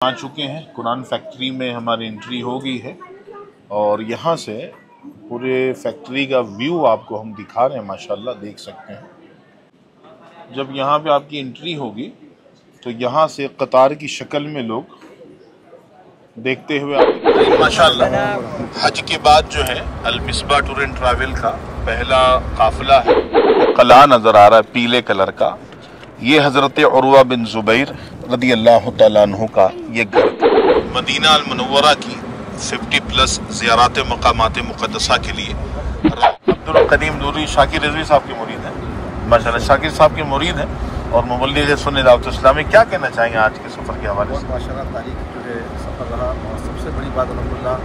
आ चुके हैं। कुरान फैक्ट्री में हमारी एंट्री हो गई है और यहाँ से पूरे फैक्ट्री का व्यू आपको हम दिखा रहे हैं। माशाल्लाह देख सकते हैं। जब यहाँ पे आपकी एंट्री होगी तो यहाँ से कतार की शक्ल में लोग देखते हुए आते। माशाल्लाह हज के बाद जो है अल मिसबा टूर एंड ट्रैवल का पहला काफिला है। कला नजर आ रहा है पीले कलर का। ये हजरत उर्वा बिन जुबैर रदी अल्लाह तआला अन्हु का ये घर था। मदीना अल मुनव्वरा की 50+ ज़ियारत मकामात मुक़द्दसा के लिए अब्दुल कदीम नूरी शाकिर रिजवी साहब के मुरीद हैं। माशाल्लाह शाकिर साहब के मुरीद हैं और मुबल्लिग़ सुन्नी दावत इस्लामी। क्या कहना चाहेंगे आज के सफ़र के हवाले से? माशाल्लाह तारीख जो है सफ़र रहा और सबसे बड़ी बात अल्हम्दुलिल्लाह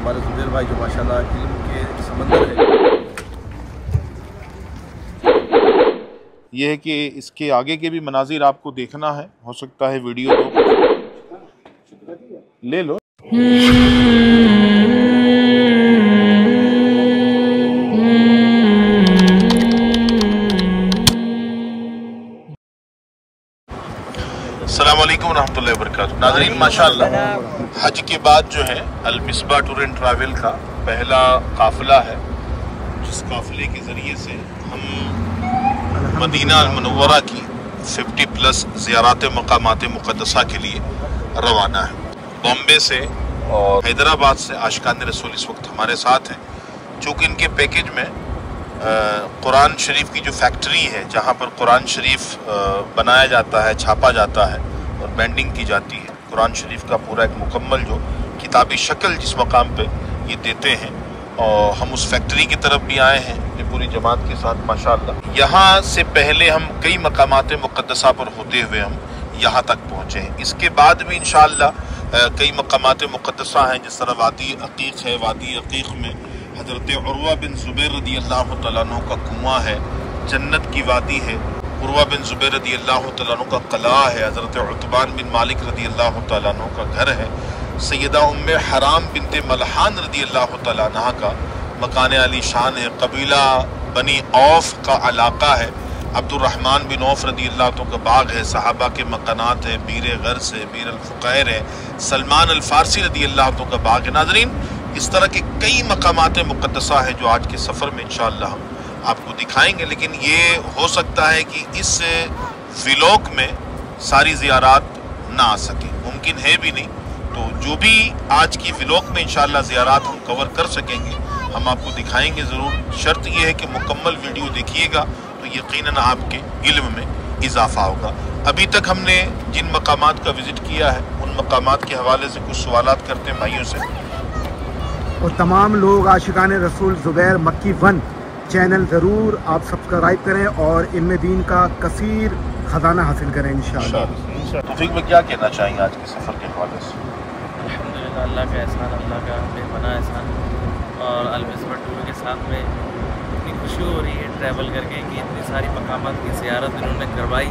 हमारे जुबैर भाई जो माशाल्लाह इल्म के समंदर है। ये है कि इसके आगे के भी मनाजिर आपको देखना है। हो सकता है वीडियो ले लो। अस्सलाम वालेकुम रहमतुल्लाहि व बरकातुहू। नाज़रीन माशाल्लाह हज के बाद जो है अल मिसबा टूर एंड ट्रैवल का पहला काफिला है, जिस काफिले के ज़रिए से हम मदीना अल मुनव्वरा की 50+ ज़ियारत मकामात मुक़द्दसा के लिए रवाना है। बॉम्बे से और हैदराबाद से आशिकान रसूल इस वक्त हमारे साथ हैं। चूँकि इनके पैकेज में कुरान शरीफ की जो फैक्ट्री है, जहाँ पर कुरान शरीफ बनाया जाता है, छापा जाता है और बेंडिंग की जाती है, कुरान शरीफ का पूरा एक मुकम्मल जो किताबी शक्ल जिस मकाम पे ये देते हैं, और हम उस फैक्ट्री की तरफ भी आए हैं ये पूरी जमात के साथ माशाल्लाह। यहाँ से पहले हम कई मकामात मुक़द्दसा पर होते हुए हम यहाँ तक पहुँचे हैं। इसके बाद भी इंशाअल्लाह कई मकामात मुक़द्दसा हैं, जिस तरह वादी अक़ीक़ है। वादी अक़ीक़ में हज़रत उर्वा बिन ज़ुबैर रदी अल्लाह तआला अन्हु का कुआं है, जन्नत की वादी है। उर्वा बिन ज़ुबैर रदी अल्लाह तआला अन्हु का क़ला है। हज़रत उतबान बिन मालिक रदी अल्लाह तआला अन्हु का घर है। सैयदा उम्मे हराम बिनते मलहान रदी अल्लाह तआला अन्हा का मकान आली शान है। कबीला बनी औफ का इलाका है। अब्दुर्रहमान बिन औफ रदी अल्लाह तआला का बाग है। सहाबा के मकानात है। बीर गर्स है, बीर अल-फ़ुक़ैर है। सलमान अल-फ़ारसी रदी अल्लाह तआला का बाग है। नाज़रीन इस तरह के कई मकामात मुक़द्दसा है जो आज के सफ़र में इंशाअल्लाह हम आपको दिखाएंगे। लेकिन ये हो सकता है कि इस व्लॉग में सारी ज़ियारात ना आ सके, मुमकिन है भी नहीं। तो जो भी आज की व्लॉग में इंशाअल्लाह ज़ियारात हम कवर कर सकेंगे हम आपको दिखाएंगे ज़रूर। शर्त यह है कि मुकम्मल वीडियो देखिएगा तो यकीनन आपके इल्म में इजाफ़ा होगा। अभी तक हमने जिन मकामात का विज़िट किया है उन मकामात के हवाले से कुछ सवालात करते हैं भाइयों से। और तमाम लोग आशिकान रसूल ज़ुबैर मक्की 1 चैनल ज़रूर आप सब्सक्राइब करें और इल्म दीन का कसीर ख़जाना हासिल करें इंशाअल्लाह। तौफीक में क्या कहना चाहेंगे आज के सफ़र के हवाले से? अल्हम्दुलिल्लाह अल्लाह का एहसान, अल्लाह का बेपनाह एहसान। और अल मिसबा टूर के साथ में इतनी खुशी हो रही है ट्रैवल करके कि इतनी सारी मकामात की ज़ियारत इन्होंने करवाई।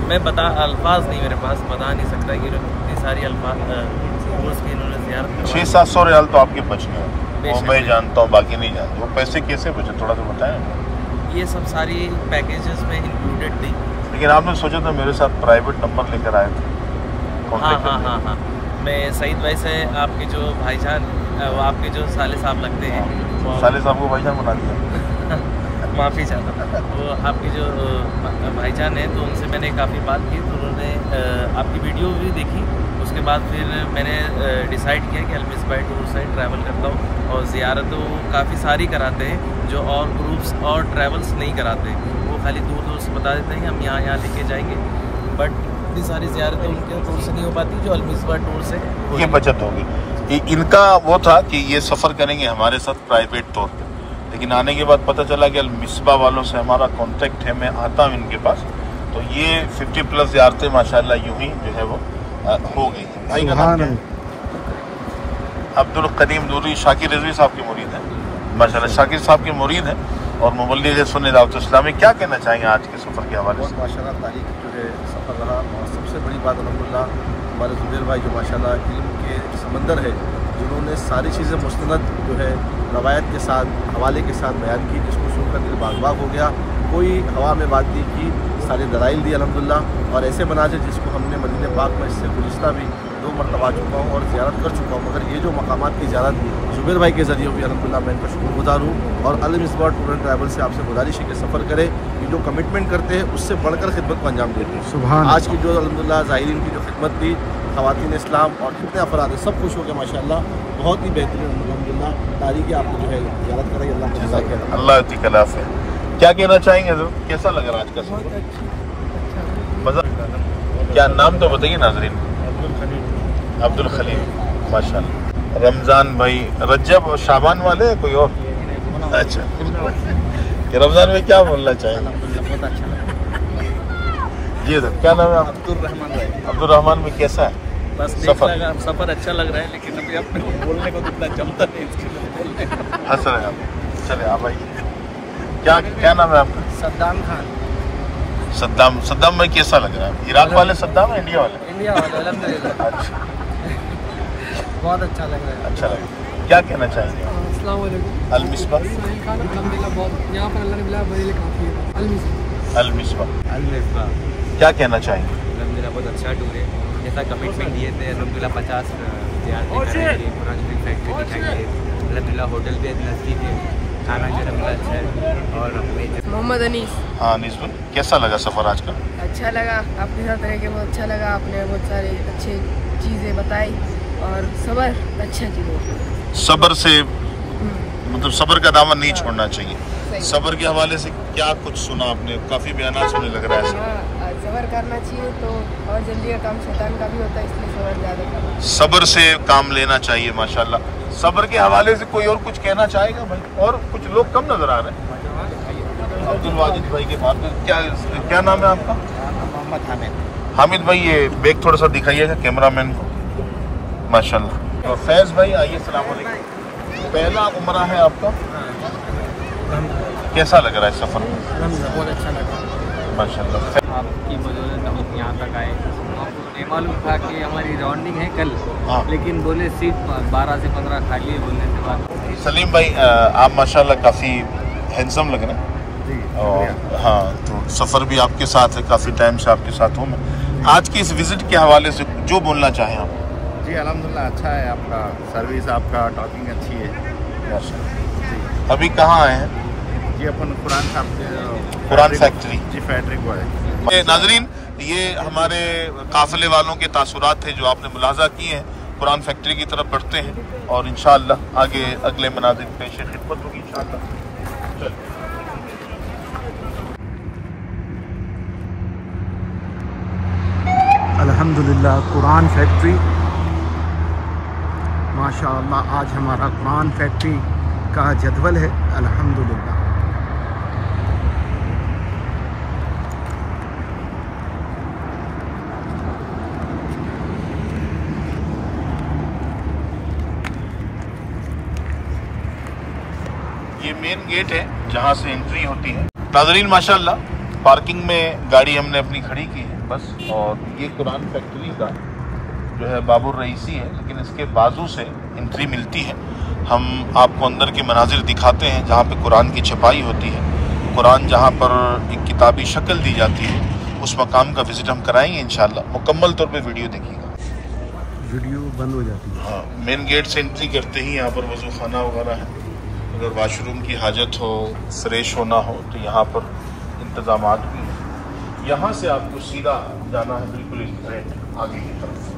मैं अल्फाज नहीं मेरे पास बता नहीं सकता कि इतनी सारी टूर्स की इन्होंने ज़ियारत। 600-700 रियाल तो आपके बच गए और मैं जानता हूँ, बाकी नहीं जानता। वो पैसे कैसे बचे थोड़ा तो बताएं। ये सब सारी पैकेजेस में इंक्लूडेड थी। लेकिन आपने सोचा था मेरे साथ प्राइवेट नंबर लेकर आए थे? हाँ। मैं सईद भाई से आपके जो भाईजान वो आपके जो साले साहब लगते हैं, साले साहब को भाईजान बना दिया माफ़ी चाहता हूँ। वो आपके जो भाईजान हैं तो उनसे मैंने काफ़ी बात की, तो उन्होंने आपकी वीडियो भी देखी। उसके बाद फिर मैंने डिसाइड किया कि अल मिसबा टूर से ट्रैवल करता हूँ और ज़ियारत तो काफ़ी सारी कराते हैं जो और ग्रुप्स और ट्रैवल्स नहीं कराते। वो खाली दूर से बता देते हैं कि हम यहाँ लेके जाएंगे, बट इतनी सारी ज़ियारतें उनके टूर से नहीं हो पाती जो अल मिसबा टूर से ये बचत होगी। इनका वो था कि ये सफ़र करेंगे हमारे साथ प्राइवेट तौर पर, लेकिन आने के बाद पता चला कि अल मिसबा वालों से हमारा कांटेक्ट है, मैं आता हूँ इनके पास। तो ये 50+ ज़ियारतें माशाल्लाह यूँ ही जो है वो हो गई थी। भाई का नाम क्या है? अब्दुल कदीम नूरी शाकिर रिजवी साहब के मुरीद हैं। माशाल्लाह शाकिर साहब के मुरीद हैं और मुबल्लिग़ सुन्नी दावत इस्लामी। क्या कहना चाहेंगे आज के सफ़र के हवाले से? माशाल्लाह तारीख जो है सफ़र रहा और सबसे बड़ी बात अल्हम्दुलिल्लाह हमारे जुबैर भाई जो माशाल्लाह इल्म के समंदर है, जिन्होंने सारी चीज़ें मुस्तनद जो है रवायत के साथ हवाले के साथ बयान की, जिसको सुनकर दिल बाग बाग हो गया। कोई हवा में बात नहीं की, सारे दलाइल दी अल्हम्दुलिल्लाह। और ऐसे मनाजिर जिसको हमने मदीने पाक में इससे गुज़िश्ता भी 2 मरतबा आ चुका हूँ और ज़ियारत कर चुका हूँ, मगर ये जो मकामात की ज़ियारत ज़ुबैर भाई के ज़रिए भी अल्हम्दुलिल्लाह मैं इनका शुक्रगुज़ार हूँ। और अल मिसबाह टूर एंड ट्रैवल से आपसे गुजारिश है कि सफ़र करें, ये जो कमिटमेंट करते हैं उससे बढ़कर खिदमत को अंजाम देते हैं। सुभान आज की जो अल्हम्दुलिल्लाह ज़ाहिरीन की जो खिदमत थी, ख़वातीन इस्लाम और कितने अफराद है, सब खुश हो गए माशाअल्लाह, बहुत ही बेहतरीन अल्हम्दुलिल्लाह। तारीख़ आपने जो है ज़ियारत कराई, अल्लाह को जज़ाक खैर। अल्लाह की खिलाफ है। क्या कहना चाहेंगे सर, कैसा लग रहा आज का सफर? मज़ा? क्या नाम तो बताइए नाज़रीन। अब्दुल खलील, माशाल्लाह। रमज़ान भाई, रजब और शाबान वाले कोई और? अच्छा, कि रमज़ान में क्या बोलना चाहेंगे? बहुत अच्छा लगा। जी सर, क्या नाम है आप? अब्दुल रहमान भाई। अब्दुल रहमान में कैसा है बस सफ़र अच्छा लग रहा है, लेकिन अभी अपने को बोलने को इतना जमता नहीं, इसके लिए बोलने हंस रहे हैं आप? चले आप आइए। क्या नाम है आपका? सद्दाम खान। सद्दाम भाई कैसा लग रहा है? इराक वाले सद्दाम है, इंडिया वाले? इंडिया वाले अल्हम्दुलिल्लाह। अच्छा, बहुत अच्छा लग रहा है। अच्छा लगा। क्या कहना चाहेंगे? अस्सलाम वालेकुम। अल मिसबाह। इस्माइल खान, अल्हम्दुलिल्लाह बहुत यहाँ पर अल्लाह ने बुलाया, बड़े काफ़ी है। अल मिसबाह। अल मिसबाह, अल मिसबाह क्या कहना चाहेंगे? अल्हम्दुलिल्लाह बहुत अच्छा टूर है। जैसा कमिटमेंट दिए थे अल्हम्दुलिल्लाह 50 ज़ियारतें करेंगे, कुरान शरीफ फैक्ट्री दिखाएंगे, अल्हम्दुलिल्लाह होटल भी नज़दीक है, खाना जो है अच्छा है। और मोहम्मद अनीस। हाँ निस्बत, कैसा लगा सफ़र आज का? अच्छा लगा, आपके साथ रह के बहुत अच्छा लगा। आपने बहुत सारी अच्छी चीज़ें बताई और सब्र अच्छा चीज़। सब्र से मतलब सब्र का दामन नहीं छोड़ना चाहिए। सब्र के हवाले से क्या कुछ सुना आपने? काफ़ी बयान सुनने लग रहा है ऐसा। हाँ, सब्र करना चाहिए तो और जल्दी का काम शैतान का भी होता है, इसलिए सब्र ज़्यादा करना। सब्र से काम लेना चाहिए माशाल्लाह। सब्र के हवाले से कोई और कुछ कहना चाहेगा भाई? और कुछ लोग कम नजर आ रहे हैं। अब्दुल वाजिद भाई के बाद क्या नाम है आपका? मोहम्मद हामिद। हामिद भाई, ये बैग थोड़ा सा दिखाइएगा कैमरामैन को। माशाल्लाह। और फैज़ भाई आइए, सलाम अलैकुम। पहला उम्रा है आपका, कैसा लग रहा है सफ़र? बहुत अच्छा लगा माशाल्लाह। आपकी बदौलत हम यहाँ तक आए। आपको नहीं मालूम था कि हमारी राउंडिंग है कल, हाँ। लेकिन बोले सीट 12 से 15 खाली है बोलने के बाद। सलीम भाई, आप माशाल्लाह काफ़ी हैंडसम लग रहे हैं। और हाँ, तो सफ़र भी आपके साथ है, काफ़ी टाइम से आपके साथ हूँ मैं। आज की इस विज़िट के हवाले से जो बोलना चाहें आप? जी अल्हम्दुलिल्लाह अच्छा है, आपका सर्विस, आपका टॉकिंग अच्छी है। अभी कहाँ आए हैं? जी अपन कुरान फैक्ट्री। जी फैक्ट्री को है। नाजरीन, ये हमारे काफ़िले वालों के तासुरात थे जो आपने मुलाजा किए हैं। कुरान फैक्ट्री की तरफ बढ़ते हैं और इंशाअल्लाह आगे अगले मनाज़िर पेश खिदमत होगी इंशाअल्लाह। अल्हम्दुलिल्लाह कुरान फैक्ट्री, माशाअल्लाह आज हमारा कुरान फैक्ट्री का जदवल है। अल्हम्दुलिल्लाह ये मेन गेट है जहाँ से एंट्री होती है। नाज़रीन माशाअल्लाह, पार्किंग में गाड़ी हमने अपनी खड़ी की है बस। और ये कुरान फैक्ट्री का जो है बाबुर रईसी है, लेकिन इसके बाजू से एंट्री मिलती है। हम आपको अंदर के मनाजिर दिखाते हैं जहाँ पे कुरान की छपाई होती है। कुरान जहाँ पर एक किताबी शक्ल दी जाती है, उस मकाम का विज़िट हम कराएंगे इंशाअल्लाह। मुकम्मल तौर पे वीडियो देखिएगा। वीडियो बंद हो जाती है। हाँ, मेन गेट से एंट्री करते ही यहाँ पर वज़ू खाना वगैरह है। अगर वाशरूम की हाजत हो, फ्रेश होना हो तो यहाँ पर इंतज़ामात भी हैं। यहाँ से आपको सीधा जाना है बिल्कुल स्ट्रेट आगे की तरफ।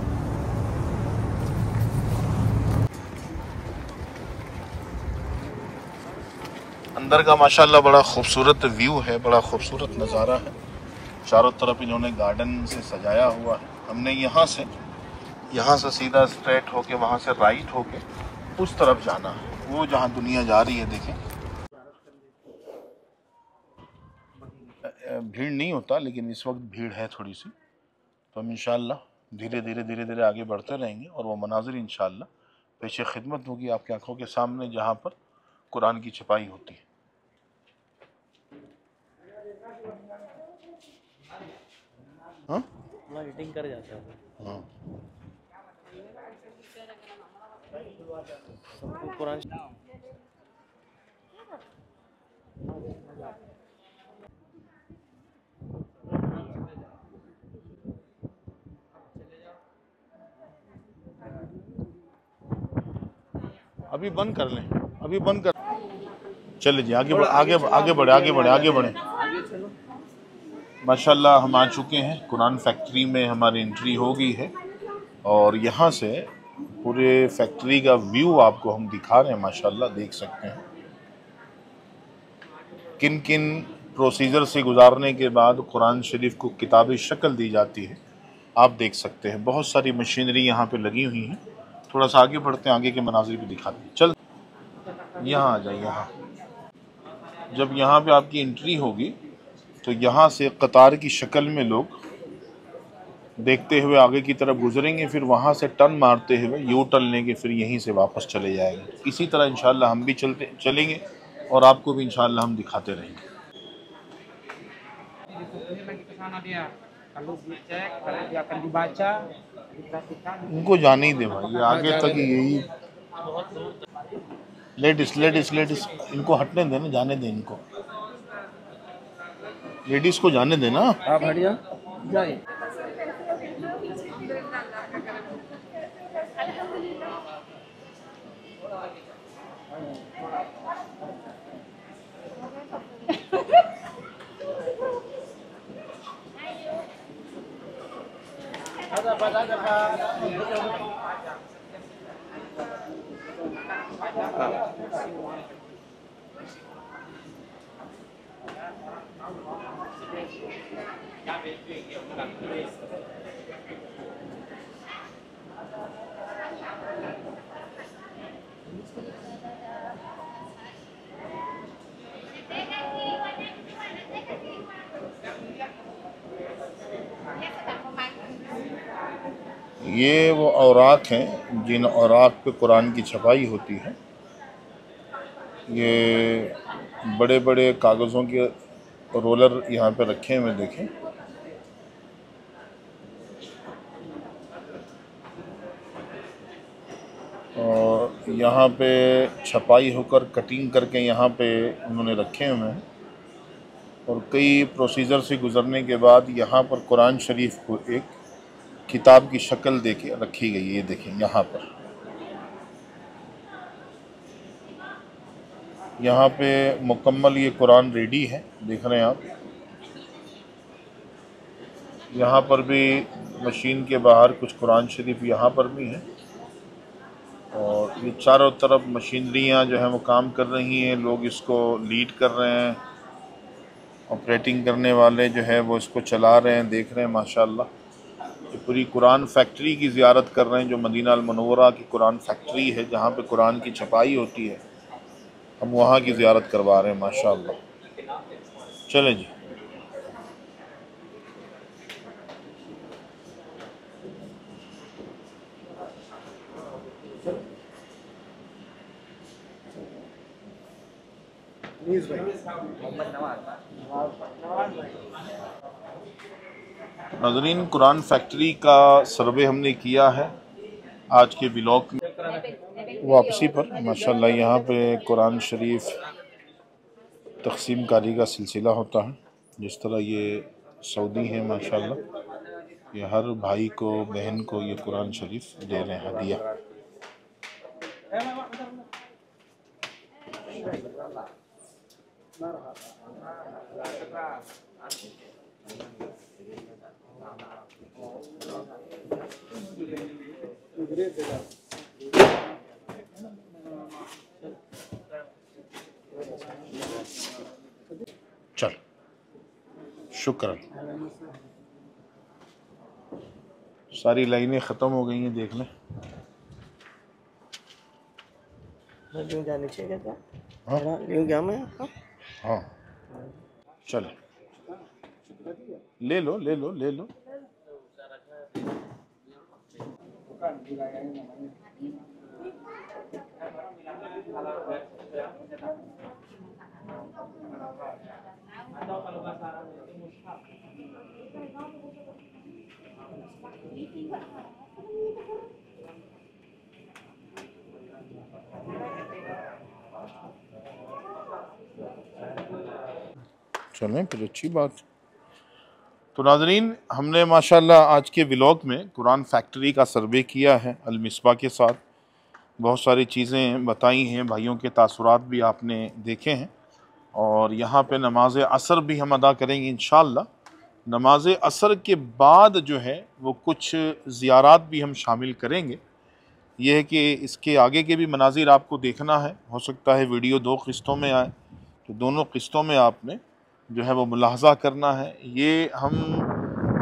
अंदर का माशाल्लाह बड़ा खूबसूरत व्यू है, बड़ा खूबसूरत नज़ारा है। चारों तरफ इन्होंने गार्डन से सजाया हुआ है। हमने यहाँ से सीधा स्ट्रेट होके, वहाँ से राइट होके उस तरफ जाना है, वो जहाँ दुनिया जा रही है। देखें, भीड़ नहीं होता, लेकिन इस वक्त भीड़ है थोड़ी सी। तो हम इंशाअल्लाह धीरे धीरे आगे बढ़ते रहेंगे और वो मनाजिर इंशाअल्लाह पेश खिदमत होगी आपकी आंखों के सामने, जहाँ पर कुरान की छपाई होती है। हाँ, एडिटिंग कर जाता है। हाँ, सबको कुरान अभी बंद कर लें, अभी बंद कर। चले जी, आगे बढ़े। माशाल्लाह हम आ चुके हैं कुरान फैक्ट्री में, हमारी एंट्री हो गई है और यहाँ से पूरे फैक्ट्री का व्यू आपको हम दिखा रहे हैं। माशाल्लाह देख सकते हैं किन किन प्रोसीजर से गुजारने के बाद कुरान शरीफ को किताबी शक्ल दी जाती है, आप देख सकते हैं। बहुत सारी मशीनरी यहाँ पे लगी हुई हैं। थोड़ा सा आगे बढ़ते हैं, आगे के मनाजिर भी दिखाते हैं। चल यहाँ आ जाइए। यहाँ जब यहाँ पे आपकी एंट्री होगी तो यहाँ से कतार की शक्ल में लोग देखते हुए आगे की तरफ गुजरेंगे, फिर वहाँ से टर्न मारते हुए यू टर्न लेंगे, फिर यहीं से वापस चले जाएंगे। इसी तरह इंशाल्लाह हम भी चलेंगे और आपको भी इंशाल्लाह हम दिखाते रहेंगे। उनको जाने ही दे भाई, ये आगे तक यही लेडीज इनको हटने देना, जाने दें इनको, लेडीज को जाने देना। आप हटिया जाइए। ये वो औराक हैं जिन औराक पे कुरान की छपाई होती है। ये बड़े बड़े कागज़ों के रोलर यहाँ पे रखे हुए देखें। और यहाँ पे छपाई होकर कटिंग करके यहाँ पे उन्होंने रखे हुए हैं और कई प्रोसीजर से गुज़रने के बाद यहाँ पर कुरान शरीफ को एक किताब की शक्ल देके रखी गई है। ये देखें यहाँ पे मुकम्मल ये कुरान रेडी है, देख रहे हैं आप। यहाँ पर भी मशीन के बाहर कुछ कुरान शरीफ यहाँ पर भी है और ये चारों तरफ मशीनरियाँ जो है वो काम कर रही हैं। लोग इसको लीड कर रहे हैं, ऑपरेटिंग करने वाले जो है वो इसको चला रहे हैं, देख रहे हैं। माशाल्लाह ये पूरी कुरान फैक्ट्री की ज़ियारत कर रहे हैं, जो मदीना अल मुनव्वरा की कुरान फैक्ट्री है जहाँ पे कुरान की छपाई होती है। हम वहाँ की ज़ियारत करवा रहे हैं माशाल्लाह। चलें जी। नाज़रीन, कुरान फैक्ट्री का सर्वे हमने किया है आज के व्लॉग में वापसी पर। माशाल्लाह यहाँ पे कुरान शरीफ तकसीम कारी का सिलसिला होता है। जिस तरह ये सऊदी है माशाल्लाह, ये हर भाई को बहन को ये कुरान शरीफ दे रहे हैं हदिया। चल शुक्र। सारी लाइनें ख़त्म हो गई हैं, देख लें। हाँ चल, ले लो। चलें फिर, अच्छी बात। तो नाज़रीन, हमने माशाल्लाह आज के व्लॉग में कुरान फैक्ट्री का सर्वे किया है अल मिसबा के साथ। बहुत सारी चीज़ें बताई हैं, भाइयों के तासुरात भी आपने देखे हैं। और यहाँ पे नमाज असर भी हम अदा करेंगे इंशाअल्लाह। नमाज असर के बाद जो है वो कुछ ज़ियारात भी हम शामिल करेंगे। ये है कि इसके आगे के भी मनाजिर आपको देखना है। हो सकता है वीडियो 2 किस्तों में आए, तो दोनों किस्तों में आपने जो है वो मुलाहजा करना है। ये हम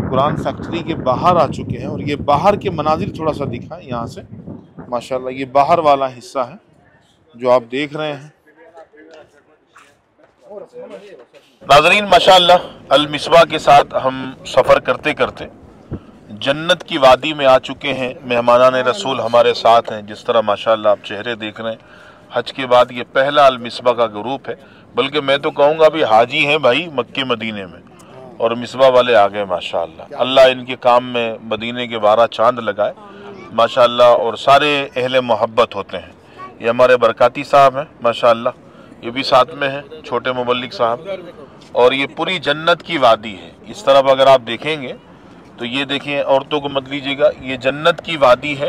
कुरान फैक्ट्री के बाहर आ चुके हैं और ये बाहर के मनाजिर थोड़ा सा दिखाएं यहाँ से। माशाल्लाह ये बाहर वाला हिस्सा है जो आप देख रहे हैं। नाज़रीन माशाल्लाह अल मिसबा के साथ हम सफ़र करते करते जन्नत की वादी में आ चुके हैं। मेहमानान रसूल हमारे साथ हैं। जिस तरह माशाल्लाह आप चेहरे देख रहे हैं, हज के बाद ये पहला अल मिसबा का ग्रुप है, बल्कि मैं तो कहूँगा अभी हाजी हैं भाई मक्के मदीने में, और मिसबा वाले आ गए माशाल्लाह। अल्लाह इनके काम में मदीने के 12 चांद लगाए माशाल्लाह। और सारे अहले मोहब्बत होते हैं। ये हमारे बरकाती साहब हैं माशाल्लाह, ये भी साथ में हैं, छोटे मुबल्लिग साहब। और ये पूरी जन्नत की वादी है। इस तरफ अगर आप देखेंगे तो ये देखिए, औरतों को मत लीजिएगा, ये जन्नत की वादी है।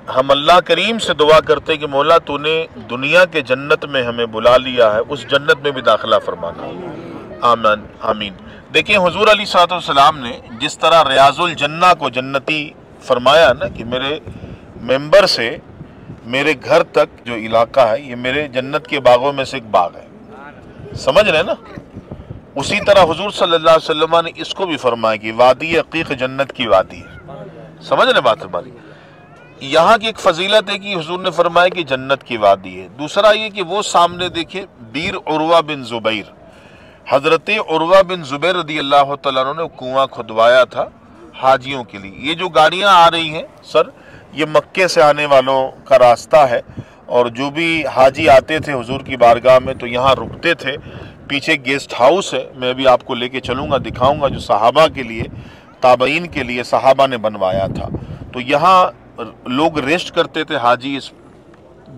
हम अल्लाह करीम से दुआ करते हैं कि मौला तूने दुनिया के जन्नत में हमें बुला लिया है, उस जन्नत में भी दाखिला फरमाना। आमीन आमीन। देखिए हुजूर अलैहिस्सलाम ने जिस तरह रियाजुल जन्ना को जन्नती फरमाया ना, कि मेरे मेंबर से मेरे घर तक जो इलाका है ये मेरे जन्नत के बागों में से एक बाग है, समझ रहे ना। उसी तरह हुजूर सल्लल्लाहु अलैहि वसल्लम ने इसको भी फरमाया कि वादी अकीक जन्नत की वादी है, समझ रहे बात हमारी। यहाँ की एक फजीलत है कि हुजूर ने फरमाया कि जन्नत की वादी है। दूसरा ये कि वो सामने देखे बीर उर्वा बिन जुबैर, हजरत उर्वा बिन जुबैर रदी अल्लाह तआला अन्हु ने कुआं खुदवाया था हाजियों के लिए। ये जो गाड़ियाँ आ रही हैं सर, ये मक्के से आने वालों का रास्ता है, और जो भी हाजी आते थे हुजूर की बारगाह में तो यहाँ रुकते थे। पीछे गेस्ट हाउस है, मैं भी आपको लेके चलूँगा, दिखाऊँगा, जो सहाबा के लिए, ताबईन के लिए सहाबा ने बनवाया था। तो यहाँ लोग रेस्ट करते थे, हाजी इस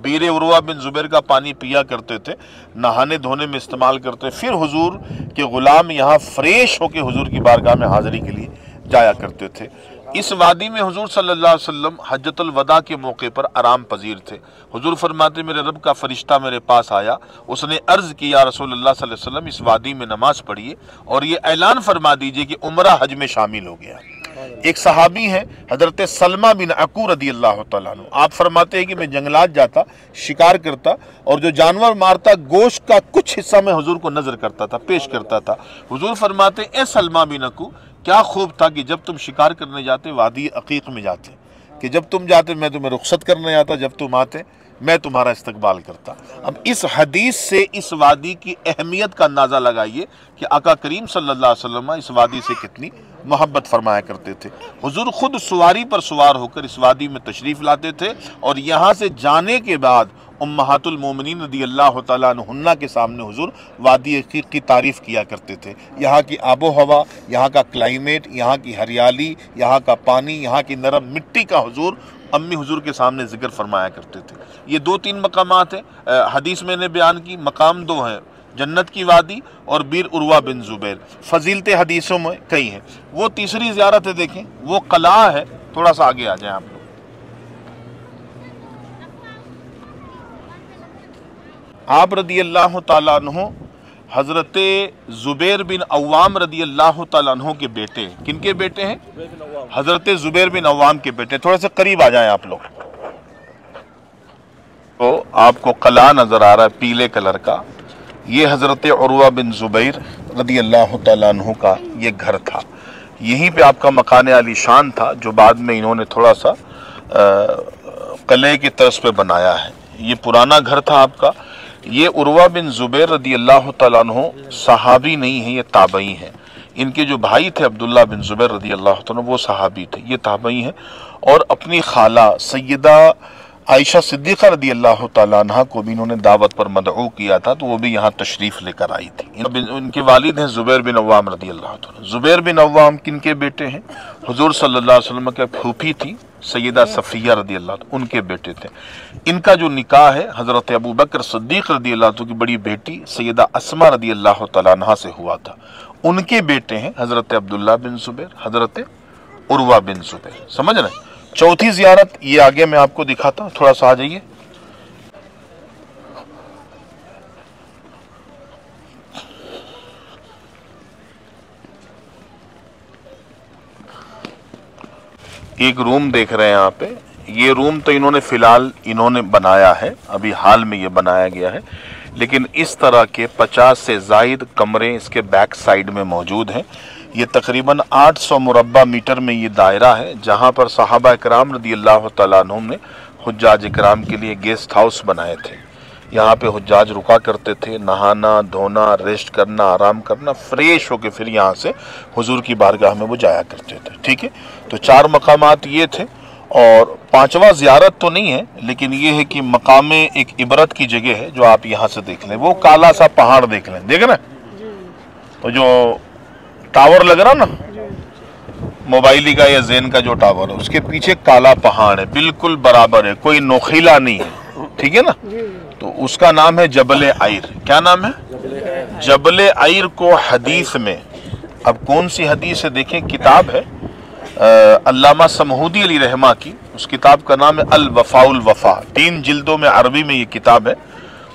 बीर उर्वा बिन जुबैर का पानी पिया करते थे, नहाने धोने में इस्तेमाल करते। फिर हुजूर के गुलाम यहाँ फ्रेश होकर हुजूर की बारगाह में हाजिरी के लिए जाया करते थे। इस वादी में हुजूर सल्लल्लाहु अलैहि वसल्लम हज्जतुल वदा के मौके पर आराम पजीर थे। हुजूर फरमाते मेरे रब का फरिश्ता मेरे पास आया, उसने अर्ज किया रसूलुल्लाह सल्लल्लाहु अलैहि वसल्लम इस वादी में नमाज पढ़िए और ये ऐलान फरमा दीजिए कि उम्रा हज में शामिल हो गया। एक सहाबी है हजरत सलमा बिन अकू रदी अल्लाह तआला अन्हु, आप फरमाते हैं कि मैं जंगलात जाता, शिकार करता, और जो जानवर मारता गोश्त का कुछ हिस्सा मैं हुजूर को नजर करता था, पेश करता था। हुजूर फरमाते ए सलमा बिन अकू, क्या खूब था कि जब तुम शिकार करने जाते वादी अकीक में जाते, कि जब तुम जाते मैं तुम्हें रुखसत करने आता, जब तुम आते मैं तुम्हारा इस्तकबाल करता। अब इस हदीस से इस वादी की अहमियत का अंदाज़ा लगाइए कि आका करीम सल्लल्लाहु अलैहि वसल्लम इस वादी से कितनी मोहब्बत फरमाया करते थे। हुजूर खुद सवारी पर सवार होकर इस वादी में तशरीफ़ लाते थे, और यहाँ से जाने के बाद उम्महातुल मोमिनीन रदी अल्लाह तआला अन्हुन्ना के सामने हुजूर वादी अकीक की तारीफ़ किया करते थे। यहाँ की आबो हवा, यहाँ का क्लाइमेट, यहाँ की हरियाली, यहाँ का पानी, यहाँ की नरम मिट्टी का हुजूर अम्मी हुजूर के सामने जिक्र फरमाया करते थे। ये 2-3 मकामात हैं, हदीस मैंने बयान की, मकाम 2 हैं, जन्नत की वादी और बीर उर्वा बिन जुबैर। फजीलते हदीसों में कई हैं। वो तीसरी ज़ियारत है, देखें वो कला है, थोड़ा सा आगे आ जाएं आप लोग। आप रदी अल्लाह तआला अन्हु हजरत जुबैर बिन अव्वाम रदी अल्लाह तआला अन्हु के बेटे, किनके बेटे हैं? हजरत जुबैर बिन अव्वाम के बेटे। थोड़ा सा करीब आ जाएं आप लोग। तो आपको कला नजर आ रहा है पीले कलर का, ये हजरत उर्वा बिन जुबैर रदी अल्लाह तआला अन्हु का ये घर था। यहीं पे आपका मकान आलीशान था, जो बाद में इन्होंने थोड़ा सा कले की तर्ज पे बनाया है। ये पुराना घर था आपका। ये उर्वा बिन जुबैर रदी अल्लाह तआला अन्हु सहाबी नहीं है, ये ताबई हैं। इनके जो भाई थे अब्दुल्ला बिन जुबैर रदी अल्लाह तआला वो सहाबी थे, ये ताबई हैं। और अपनी खाला सैयदा आयशा सिद्दीक़ा रदी अल्लाह तआला अन्हा को भी इन्होंने दावत पर मदऊ किया था, तो वो भी यहाँ तशरीफ़ लेकर आई थी। इनके वालिद हैं जुबैर बिन अव्वाम रदी अल्लाह तआला। जुबैर बिन अव्वाम किनके बेटे हैं? हुजूर सल्लल्लाहु अलैहि वसल्लम के फूफी थी सैयदा सफ़िया रदी अल्लाह, उनके बेटे थे। इनका जो निकाह है हज़रत अबू बकर सिद्दीक़ रदी अल्लाह की बड़ी बेटी सैयदा अस्मा रदी अल्लाह तआला अन्हा से हुआ था। उनके बेटे हैं हज़रत अब्दुल्ला बिन जुबैर, हज़रत उर्वा बिन जुबैर, समझ रहे? चौथी ज़ियारत ये आगे मैं आपको दिखाता हूँ, थोड़ा सा आ जाइए। एक रूम देख रहे हैं यहाँ पे, ये रूम तो इन्होंने बनाया है, अभी हाल में ये बनाया गया है, लेकिन इस तरह के 50 से ज़ायद कमरे इसके बैक साइड में मौजूद हैं। ये तकरीबन 800 मुरब्बा मीटर में ये दायरा है, जहाँ पर सहाबा इकराम रदियल्लाहु तआला अन्हुम ने हुज्जाज इकराम के लिए गेस्ट हाउस बनाए थे। यहाँ पे हुज्जाज रुका करते थे, नहाना धोना, रेस्ट करना, आराम करना, फ्रेश होके फिर यहाँ से हुजूर की बारगाह में वो जाया करते थे। ठीक है, तो 4 मकामात ये थे। और 5वां ज़ियारत तो नहीं है, लेकिन ये है कि मकाम एक इबरत की जगह है जो आप यहाँ से देख लें। वो काला सा पहाड़ देख लें, देख ना, तो जो टावर लग रहा ना मोबाइली का या ज़ेन का जो टावर है, उसके पीछे काला पहाड़ है, बिल्कुल बराबर है, कोई नोखीला नहीं है। ठीक है ना, तो उसका नाम है जबल आयर। क्या नाम है? जबल आयर को हदीस में, अब कौन सी हदीस है देखें, किताब है अल्लामा समहूदी अली रहमा की, उस किताब का नाम है अल वफाउल वफा, 3 जिल्दों में अरबी में ये किताब है।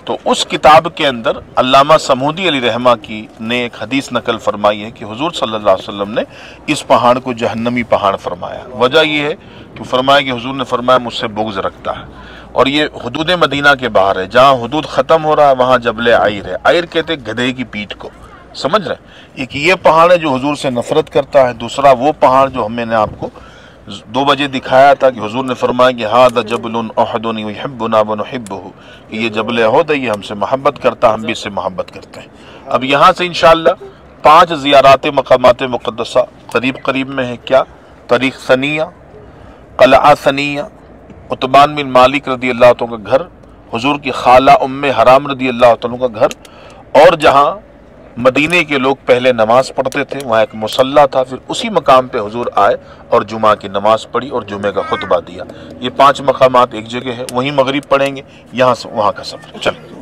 तो उस किताब के अंदर अल्लामा समहूदी अली रहमा की ने एक हदीस नकल फरमाई है कि हुजूर सल्लल्लाहु अलैहि वसल्लम ने इस पहाड़ को जहन्नमी पहाड़ फरमाया। वजह यह है कि फरमाया कि हुजूर ने फरमाया मुझसे बुग़्ज़ रखता है, और ये हुदूद मदीना के बाहर है, जहाँ हुदूद ख़त्म हो रहा है वहाँ जबल आयर है। आयर कहते हैं गधे की पीठ को, समझ रहे। एक ये पहाड़ है जो हुजूर से नफरत करता है, दूसरा वो पहाड़ जो मैंने आपको 2 बजे दिखाया था कि हुजूर ने फरमाया कि हादा जबलुन उहदुन युहिब्बुना व नुहिब्बुहु, कि ये जबल उहद है, ये हमसे मोहब्बत करता, हम भी इससे मोहब्बत करते हैं। अब यहाँ से इंशाअल्लाह 5 ज़ियारात मकामात मुक़द्दसा करीब करीब में है। क्या? तरीक़ सनिया, क़लआ सनिया, उतबान बिन मालिक रदी अल्लाह तआला का घर, हुजूर की खाला उम्मे हराम रदी अल्लाह तआला का घर, और जहाँ मदीने के लोग पहले नमाज पढ़ते थे वहाँ एक मुसल्ला था, फिर उसी मकाम पे हुजूर आए और जुमा की नमाज पढ़ी और जुमे का खुतबा दिया। ये 5 मकामात एक जगह है, वहीं मगरिब पढ़ेंगे, यहाँ से वहाँ का सफ़र। चलो।